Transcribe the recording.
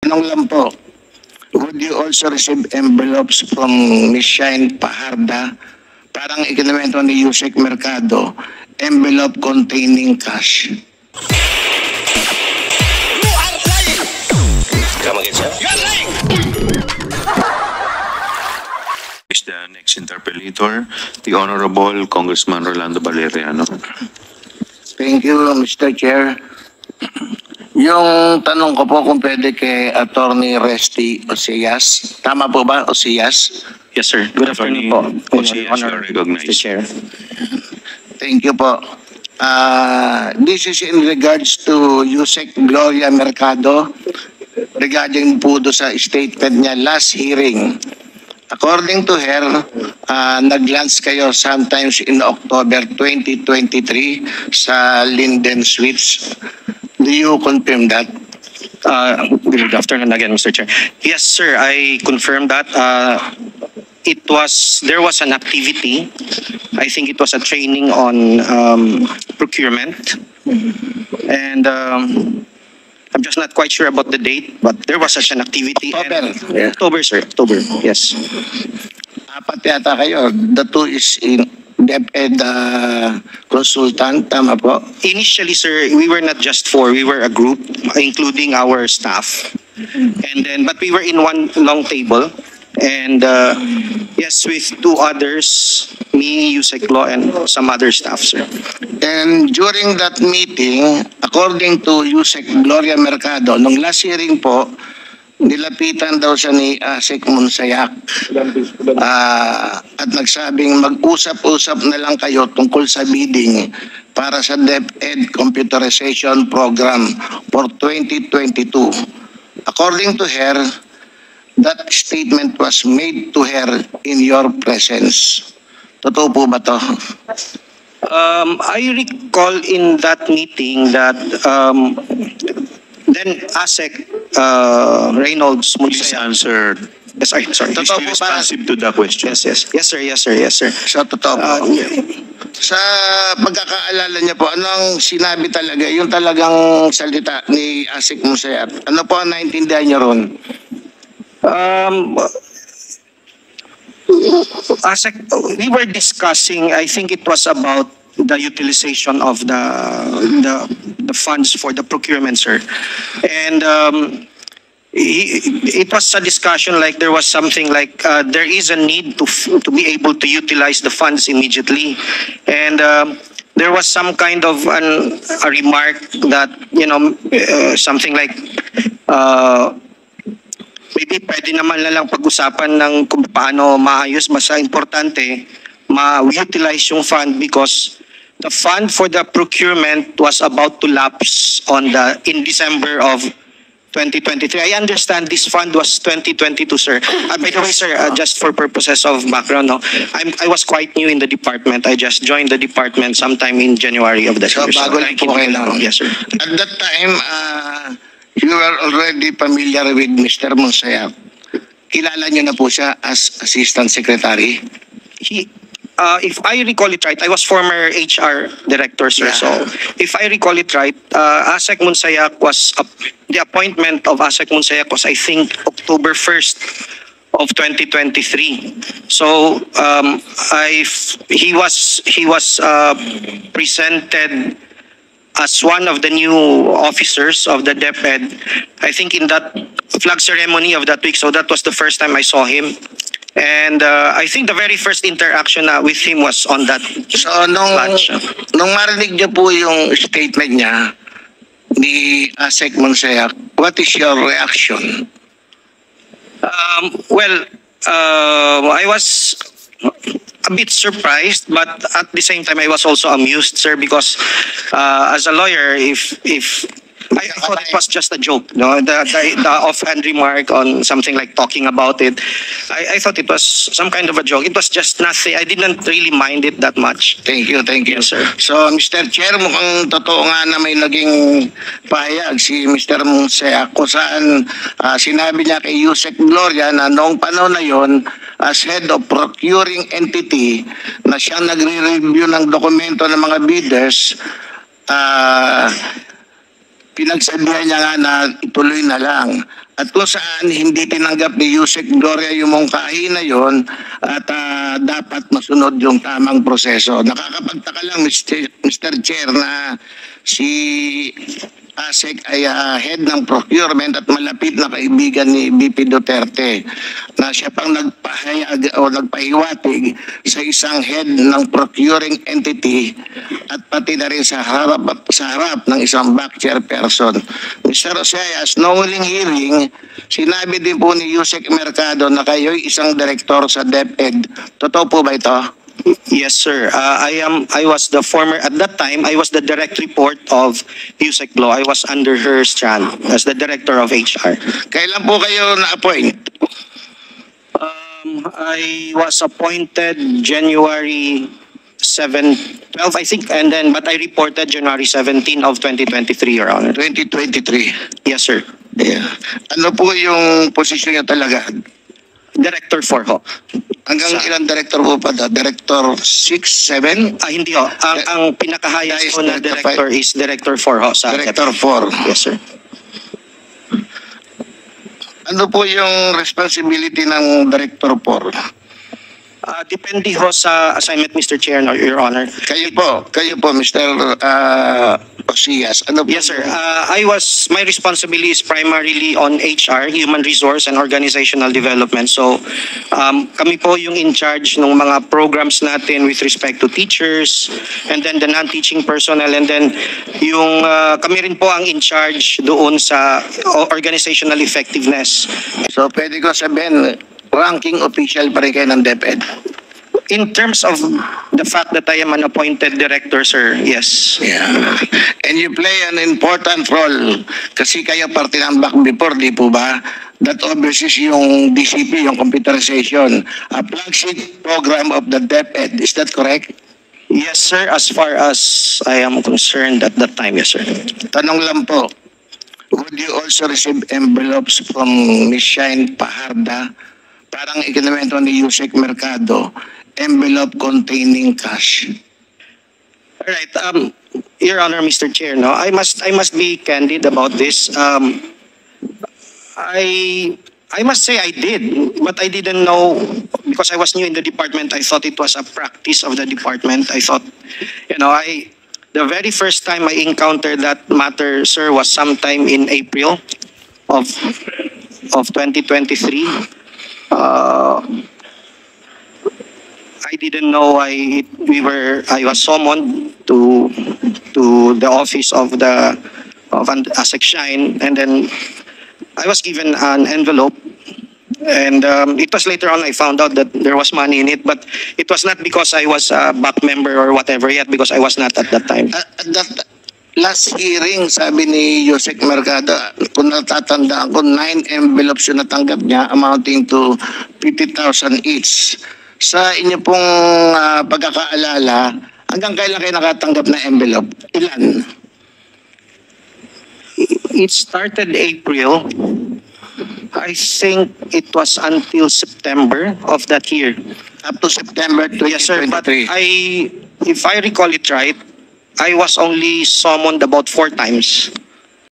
tanong lang po, would you also receive envelopes from Ms. Shine Paharda? Parang ikinamento ni Yusek Mercado, envelope containing cash. You are lying! Come again, sir? You are lying! Is the next interpellator, the Honorable Congressman Rolando Valeriano. Thank you, Mr. Chair. Yung tanong ko po kung pwede kay Attorney Resty Osias. Tama po ba, Osias? Yes, sir. Good afternoon po. Osias, you are recognized. Mr. Chair. Thank you po. This is in regards to Yusek Gloria Mercado regarding po do sa statement niya last hearing. According to her, nag-lunch kayo sometimes in October 2023 sa Linden Suites. Do you confirm that? Good afternoon again, Mr. Chair. Yes, sir. I confirm that. There was an activity. I think it was a training on procurement. And I'm just not quite sure about the date, but there was such an activity. October. And, October, sir. October, yes. Apat yata kayo. The two is in DepEd consultant. Tama po? Initially, sir, we were not just four. We were a group, including our staff. And then, but we were in one long table. And yes, with two others, me, Yusek Law, and some other staff, sir. And during that meeting, according to Yusek Gloria Mercado, nung last hearing po, nilapitan daw siya ni Asik Monsayak at nagsabing mag-usap-usap na lang kayo tungkol sa bidding para sa DepEd Computerization Program for 2022. According to her, that statement was made to her in your presence. Totoo po ba to? I recall in that meeting that then ASEC Reynolds Please Munsaya. answer. Yes, sorry. Please be responsive to the question. Yes, sir. So, totoo po. Sa pagkakaalala niya po, anong sinabi talaga, yung talagang salita ni Asik Musayat? Ano po ang naintindihan niyo ron? ASEC, we were discussing, I think it was about the utilization of the funds for the procurement, sir. And it was a discussion like there was something like there is a need to be able to utilize the funds immediately. And there was some kind of a remark that, something like maybe pwede naman na lang pag-usapan ng kung paano maayos, mas importante ma-utilize yung fund because the fund for the procurement was about to lapse in December of 2023. I understand this fund was 2022, sir. By the way, sir, just for purposes of background, no, I was quite new in the department. I just joined the department sometime in January of that So, year. bago lang po kayo lang. Yes, sir. At that time, you were already familiar with Mr. Monsayak. Kilala niyo na po siya as Assistant Secretary? If I recall it right, I was former HR director, sir. Yeah. So if I recall it right, Asek Monsayak the appointment of Asek Monsayak was, I think, October 1st of 2023. So he was presented as one of the new officers of the DepEd, I think in that flag ceremony of that week. So that was the first time I saw him. And I think the very first interaction with him was on that So, nung marinig niyo po yung statement niya ni Asek Monsayak, what is your reaction? I was a bit surprised, but at the same time, I was also amused, sir, because as a lawyer, if I thought it was just a joke, no, the offhand remark on something like talking about it. I thought it was some kind of a joke. It was just nothing. I didn't really mind it that much. Thank you. Yes, sir. So, Mr. Chair, mukhang totoo nga na may naging pahayag si Mr. Monsayak kung saan sinabi niya kay Yusek Gloria na noong panahon na yon as head of procuring entity na siya nagre-review ng dokumento ng mga bidders, pinagsabihan niya nga na ituloy na lang. At kung saan hindi tinanggap ni Yusek Gloria yung mungkahi na yon at dapat masunod yung tamang proseso. Nakakapagtaka lang, Mr. Chair, na si ASEC ay head ng procurement at malapit na kaibigan ni BP Duterte na siya pang nagpahayag o nagpahiwatig sa isang head ng procuring entity at pati na rin sa harap ng isang back chairperson. Mr. Oseas, no huling hearing, sinabi din po ni Yusek Mercado na kayo'y isang direktor sa DepEd. Totoo po ba ito? Yes, sir. I was the former, at that time, I was the direct report of Yusek Glo. I was under her strand as the director of HR. Kailan po kayo na-appoint? I was appointed January 12, I think, and then, but I reported January 17 of 2023, Your Honor. 2023. Yes, sir. Yeah. Ano po yung posisyon niya talaga? Director 4 ho. Hanggang ilang director po pa? Director 6, 7? Hindi ho. Ang pinakahayas ko na director is Director 4 ho. Sa Director 4. Yes, sir. Ano po yung responsibility ng Director 4? Depende ho sa assignment, Mr. Chair, no, Your Honor. Kayo po, Mr. Osias. Ano po? Yes, sir. My responsibility is primarily on HR, Human Resource and Organizational Development. So, kami po yung in charge ng mga programs natin with respect to teachers and then the non-teaching personnel and then yung kami rin po ang in charge doon sa organizational effectiveness. So, pwede ko sabihin, ranking official pa rin kayo ng DepEd? In terms of the fact that I am an appointed director, sir, yes. Yeah. And you play an important role kasi kayo parte ng back before, di po ba? That oversees yung DCP, yung computerization, a flagship program of the DepEd. Is that correct? Yes, sir. As far as I am concerned at that time, yes, sir. Tanong lang po, would you also receive envelopes from Ms. Shine Paharda? Parang ikinuwento ni Yusek Mercado, envelope containing cash. All right. Your Honor, Mr. Chair, no, I must be candid about this. I must say I did, but I didn't know because I was new in the department. I thought it was a practice of the department. I thought, the very first time I encountered that matter, sir, was sometime in April of 2023. I didn't know I was summoned to the office of ASEC Shine, and then I was given an envelope, and it was later on I found out that there was money in it, but it was not because I was a back member or whatever yet, because I was not at that time. At that last hearing, sabi ni Yusek Mercado, kung natatandaan ko, 9 envelopes yung natanggap niya amounting to 50,000 each. Sa inyo pong pagkakaalala, hanggang kailan kayo nakatanggap na envelope? Ilan? It started April. I think it was until September of that year. Up to September 2023? Yes, sir. But if I recall it right, I was only summoned about 4 times.